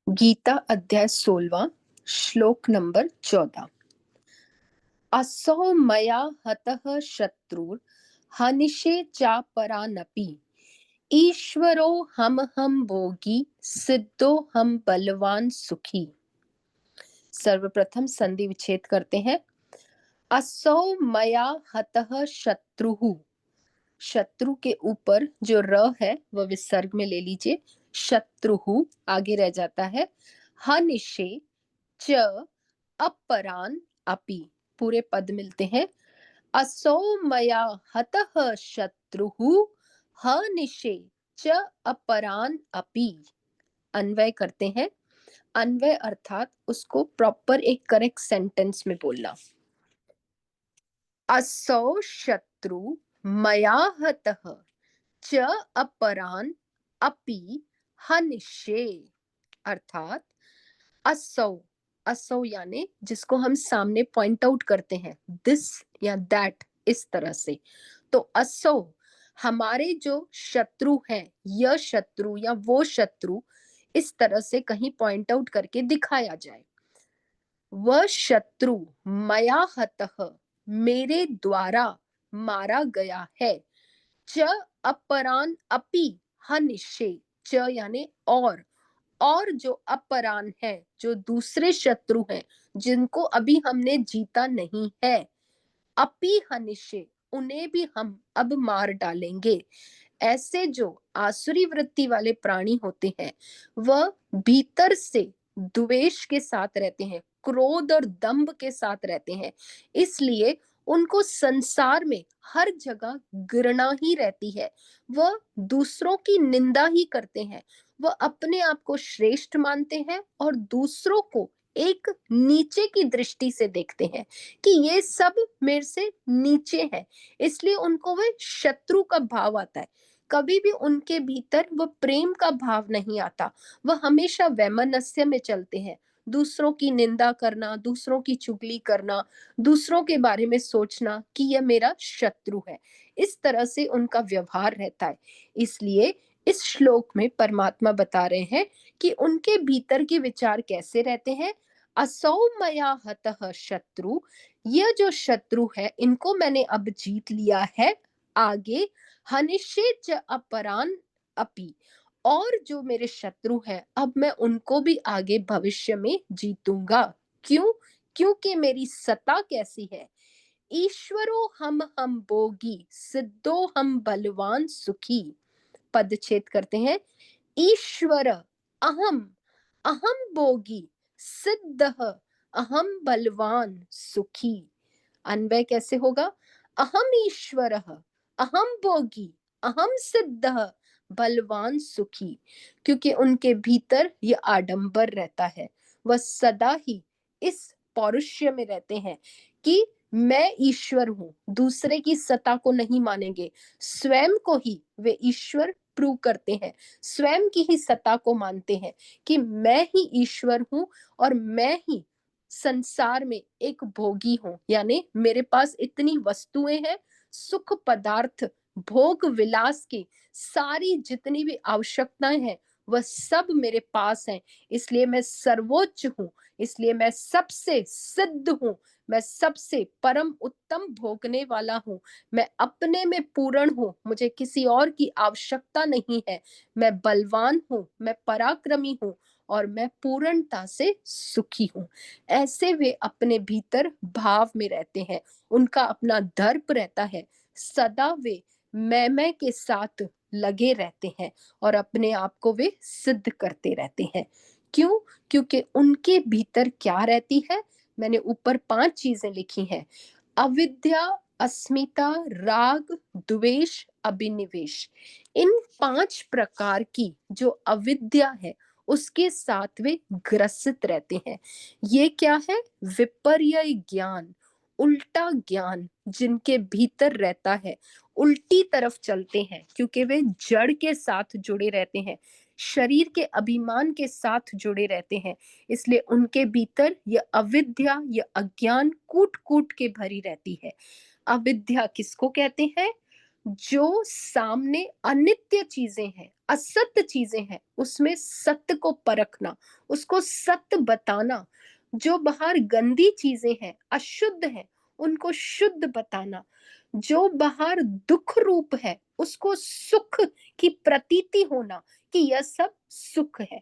गीता अध्याय 16 श्लोक नंबर 14। असौ मया हतः शत्रुर हनिषे चापरानपि ईश्वरो हम भोगी सिद्धो हम बलवान सुखी। सर्वप्रथम संधि विच्छेद करते हैं। असौ मया हतः शत्रुहु, शत्रु के ऊपर जो र है वह विसर्ग में ले लीजिए। शत्रुहु आगे रह जाता है। हनिषे च अपरान अपि, पूरे पद मिलते हैं। असौ मया हतः शत्रुहु हनिषे च अपरान अपि। अन्वय करते हैं। अन्वय अर्थात उसको प्रॉपर एक करेक्ट सेंटेंस में बोलना। असौ शत्रु मया हतः च अपरान अपि हनिष्ये, अर्थात असौ, असौ यानी जिसको हम सामने पॉइंट आउट करते हैं, दिस या दैट, इस तरह से। तो असौ हमारे जो शत्रु हैं, यह शत्रु या वो शत्रु, इस तरह से कहीं पॉइंट आउट करके दिखाया जाए। वह शत्रु मया हतः, मेरे द्वारा मारा गया है। च अपरान अपि हनिष्ये, च यानी और जो अपरान है, जो दूसरे शत्रु हैं जिनको अभी हमने जीता नहीं है, अपि हनिष्ये, उन्हें भी हम अब मार डालेंगे। ऐसे जो आसुरी वृत्ति वाले प्राणी होते हैं वह भीतर से द्वेष के साथ रहते हैं, क्रोध और दंभ के साथ रहते हैं। इसलिए उनको संसार में हर जगह घृणा ही रहती है। वह दूसरों की निंदा ही करते हैं। वह अपने आप को श्रेष्ठ मानते हैं और दूसरों को एक नीचे की दृष्टि से देखते हैं कि ये सब मेरे से नीचे है। इसलिए उनको वह शत्रु का भाव आता है। कभी भी उनके भीतर वह प्रेम का भाव नहीं आता। वह हमेशा वैमनस्य में चलते हैं। दूसरों की निंदा करना, दूसरों की चुगली करना, दूसरों के बारे में सोचना कि यह मेरा शत्रु है, इस तरह से उनका व्यवहार रहता है। इसलिए इस श्लोक में परमात्मा बता रहे हैं कि उनके भीतर के विचार कैसे रहते हैं। असौ मया हतः शत्रु, यह जो शत्रु है इनको मैंने अब जीत लिया है। आगे हनिष्ये च अपरान अपि, और जो मेरे शत्रु हैं अब मैं उनको भी आगे भविष्य में जीतूंगा। क्यों? क्योंकि मेरी सत्ता कैसी है। ईश्वरो हम भोगी सिद्धो हम बलवान सुखी। पद छेद करते हैं। ईश्वर अहम, अहम भोगी सिद्ध अहम बलवान सुखी। अन्वय कैसे होगा? अहम ईश्वरः अहम भोगी अहम सिद्धः बलवान सुखी। क्योंकि उनके भीतर ये आडंबर रहता है। वह सदा ही इस पौरुष्य में रहते हैं कि मैं ईश्वर हूं, दूसरे की सत्ता को नहीं मानेंगे। स्वयं को ही वे ईश्वर प्रूव करते हैं, स्वयं की ही सत्ता को मानते हैं कि मैं ही ईश्वर हूं और मैं ही संसार में एक भोगी हूं। यानी मेरे पास इतनी वस्तुएं हैं, सुख पदार्थ, भोग विलास की सारी जितनी भी आवश्यकताएं हैं वह सब मेरे पास हैं। इसलिए मैं सर्वोच्च हूं, इसलिए मैं सबसे सिद्ध हूं, मैं सबसे परम उत्तम भोगने वाला हूं। मैं अपने में पूर्ण हूं, मुझे किसी और की आवश्यकता नहीं है। मैं बलवान हूं, मैं पराक्रमी हूं और मैं पूर्णता से सुखी हूं। ऐसे वे अपने भीतर भाव में रहते हैं। उनका अपना दर्प रहता है। सदा वे मैं के साथ लगे रहते हैं और अपने आप को वे सिद्ध करते रहते हैं। क्यों? क्योंकि उनके भीतर क्या रहती है? मैंने ऊपर 5 चीजें लिखी हैं। अविद्या, अस्मिता, राग, द्वेष, अभिनिवेश। इन 5 प्रकार की जो अविद्या है उसके साथ वे ग्रसित रहते हैं। ये क्या है? विपर्य ज्ञान, उल्टा ज्ञान जिनके भीतर रहता है, उल्टी तरफ चलते हैं क्योंकि वे जड़ के साथ जुड़े रहते हैं, शरीर के अभिमान के साथ जुड़े रहते हैं। इसलिए उनके भीतर यह अविद्या, यह अज्ञान कूट कूट के भरी रहती है। अविद्या किसको कहते हैं? जो सामने अनित्य चीजें हैं, असत्य चीजें हैं उसमें सत्य को परखना, उसको सत्य बताना। जो बाहर गंदी चीजें हैं, अशुद्ध है, उनको शुद्ध बताना। जो बाहर दुख रूप है उसको सुख की प्रतीति होना कि यह सब सुख है।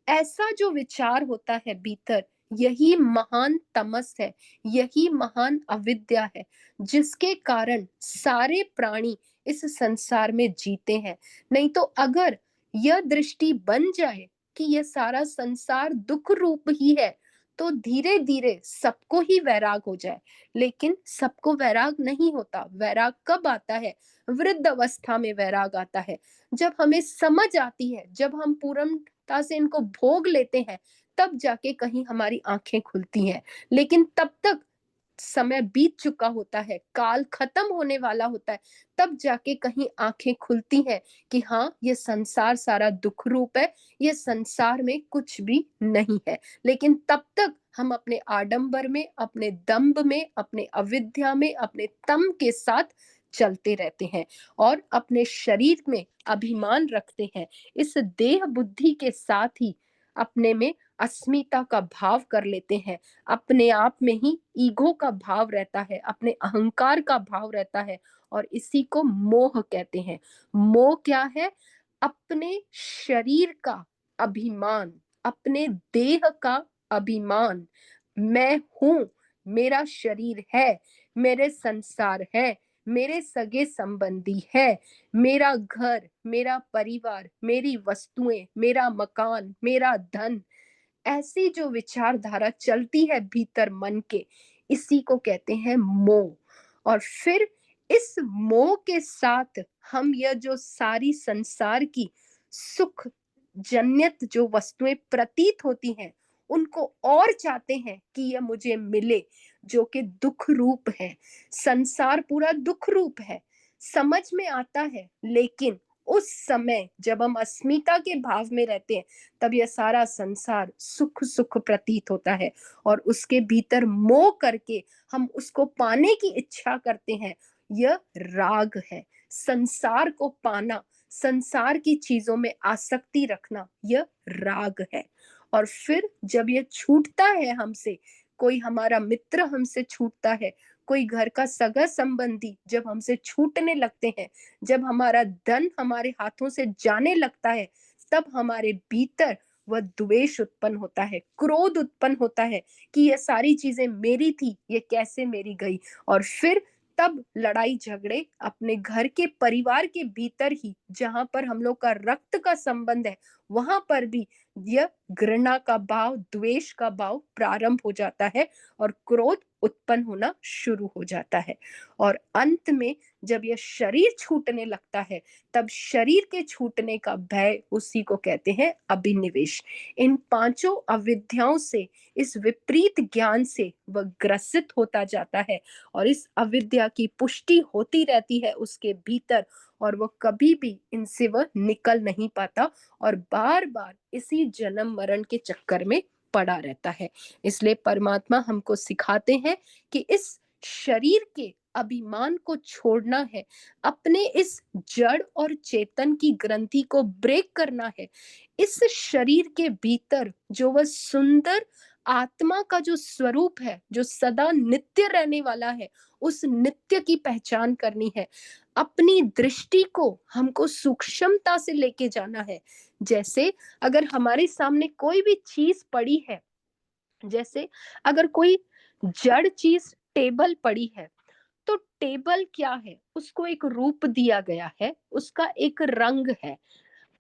ऐसा जो विचार होता है भीतर, यही महान तमस है, यही महान अविद्या है, जिसके कारण सारे प्राणी इस संसार में जीते हैं। नहीं तो अगर यह दृष्टि बन जाए कि यह सारा संसार दुख रूप ही है, तो धीरे धीरे सबको ही वैराग हो जाए। लेकिन सबको वैराग नहीं होता। वैराग कब आता है? वृद्ध अवस्था में वैराग आता है, जब हमें समझ आती है, जब हम पूर्णता से इनको भोग लेते हैं, तब जाके कहीं हमारी आंखें खुलती हैं। लेकिन तब तक समय बीत चुका होता है, काल खत्म होने वाला होता है, तब जाके कहीं आंखें खुलती हैं कि हाँ, ये संसार सारा दुख रूप है, ये संसार में कुछ भी नहीं है। लेकिन तब तक हम अपने आडंबर में, अपने दंभ में, अपने अविद्या में, अपने तम के साथ चलते रहते हैं और अपने शरीर में अभिमान रखते हैं। इस देह बुद्धि के साथ ही अपने में अस्मिता का भाव कर लेते हैं। अपने आप में ही ईगो का भाव रहता है, अपने अहंकार का भाव रहता है, और इसी को मोह कहते हैं। मोह क्या है? अपने शरीर का अभिमान, अपने देह का अभिमान। मैं हूं, मेरा शरीर है, मेरे संसार है, मेरे सगे संबंधी है, मेरा घर, मेरा परिवार, मेरी वस्तुएं, मेरा मकान, मेरा धन। ऐसी जो विचारधारा चलती है भीतर मन के, इसी को कहते हैं मोह। और फिर इस मोह के साथ हम यह जो सारी संसार की सुख जन्यत जो वस्तुएं प्रतीत होती हैं, उनको और चाहते हैं कि यह मुझे मिले, जो कि दुख रूप है। संसार पूरा दुख रूप है, समझ में आता है। लेकिन उस समय जब हम अस्मिता के भाव में रहते हैं, तब यह सारा संसार सुख सुख प्रतीत होता है, और उसके भीतर मोह करके हम उसको पाने की इच्छा करते हैं। यह राग है। संसार को पाना, संसार की चीजों में आसक्ति रखना, यह राग है। और फिर जब यह छूटता है हमसे, कोई हमारा मित्र हमसे छूटता है, कोई घर का सगा संबंधी जब हमसे छूटने लगते हैं, जब हमारा धन हमारे हाथों से जाने लगता है, तब हमारे भीतर वह द्वेष उत्पन्न होता है, क्रोध उत्पन्न होता है कि ये सारी चीजें मेरी थी, ये कैसे मेरी गई। और फिर तब लड़ाई झगड़े अपने घर के परिवार के भीतर ही, जहां पर हम लोग का रक्त का संबंध है, वहां पर भी यह घृणा का भाव, द्वेष का भाव प्रारंभ हो जाता है, और क्रोध उत्पन्न होना शुरू हो जाता है। और अंत में जब यह शरीर छूटने लगता है, तब शरीर के छूटने का भय, उसी को कहते हैं अभिनिवेश। इन पांचों अविद्याओं से, इस विपरीत ज्ञान से वह ग्रसित होता जाता है, और इस अविद्या की पुष्टि होती रहती है उसके भीतर, और वह कभी भी इनसे वह निकल नहीं पाता, और बार बार इसी जन्म मरण के चक्कर में पड़ा रहता है। इसलिए परमात्मा हमको सिखाते हैं कि इस शरीर के अभिमान को छोड़ना है, अपने इस जड़ और चेतन की ग्रंथि को ब्रेक करना है। इस शरीर के भीतर जो वह सुंदर आत्मा का जो स्वरूप है, जो सदा नित्य रहने वाला है, उस नित्य की पहचान करनी है। अपनी दृष्टि को हमको सूक्ष्मता से लेके जाना है। जैसे अगर हमारे सामने कोई भी चीज पड़ी है, जैसे अगर कोई जड़ चीज टेबल पड़ी है, तो टेबल क्या है? उसको एक रूप दिया गया है, उसका एक रंग है।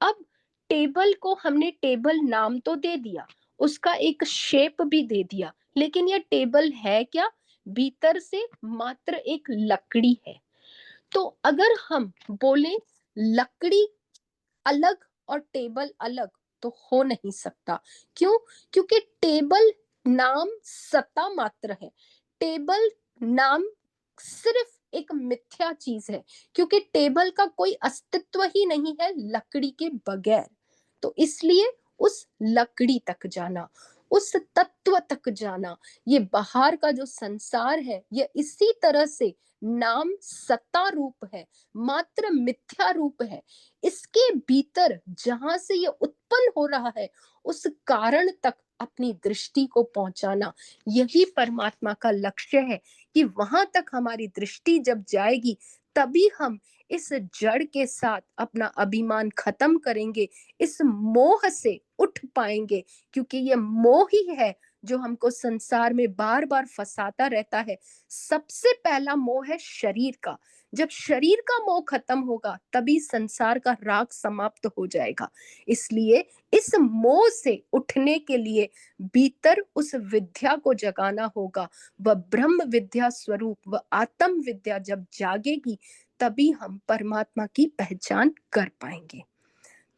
अब टेबल को हमने टेबल नाम तो दे दिया, उसका एक शेप भी दे दिया, लेकिन यह टेबल है क्या? भीतर से मात्र एक लकड़ी है। तो अगर हम बोले लकड़ी अलग और टेबल अलग, तो हो नहीं सकता। क्यों? क्योंकि टेबल नाम सत्ता मात्र है। टेबल नाम सिर्फ एक मिथ्या चीज है, क्योंकि टेबल का कोई अस्तित्व ही नहीं है लकड़ी के बगैर। तो इसलिए उस लकड़ी तक जाना, उस तत्व तक जाना, ये बाहर का जो संसार है, ये इसी तरह से नाम सत्ता रूप है, मात्र मिथ्या रूप है। इसके भीतर जहां से ये उत्पन्न हो रहा है, उस कारण तक अपनी दृष्टि को पहुंचाना, यही परमात्मा का लक्ष्य है कि वहां तक हमारी दृष्टि जब जाएगी, तभी हम इस जड़ के साथ अपना अभिमान खत्म करेंगे, इस मोह से उठ पाएंगे, क्योंकि ये मोह ही है जो हमको संसार में बार बार फंसाता रहता है। सबसे पहला मोह है शरीर का। जब शरीर का मोह खत्म होगा, तभी संसार का राग समाप्त हो जाएगा। इसलिए इस मोह से उठने के लिए भीतर उस विद्या को जगाना होगा। वह ब्रह्म विद्या स्वरूप, वह आत्म विद्या जब जागेगी, तभी हम परमात्मा की पहचान कर पाएंगे।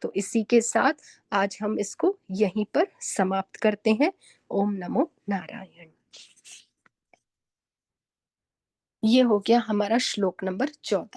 तो इसी के साथ आज हम इसको यहीं पर समाप्त करते हैं। ओम नमो नारायण। ये हो गया हमारा श्लोक नंबर 14।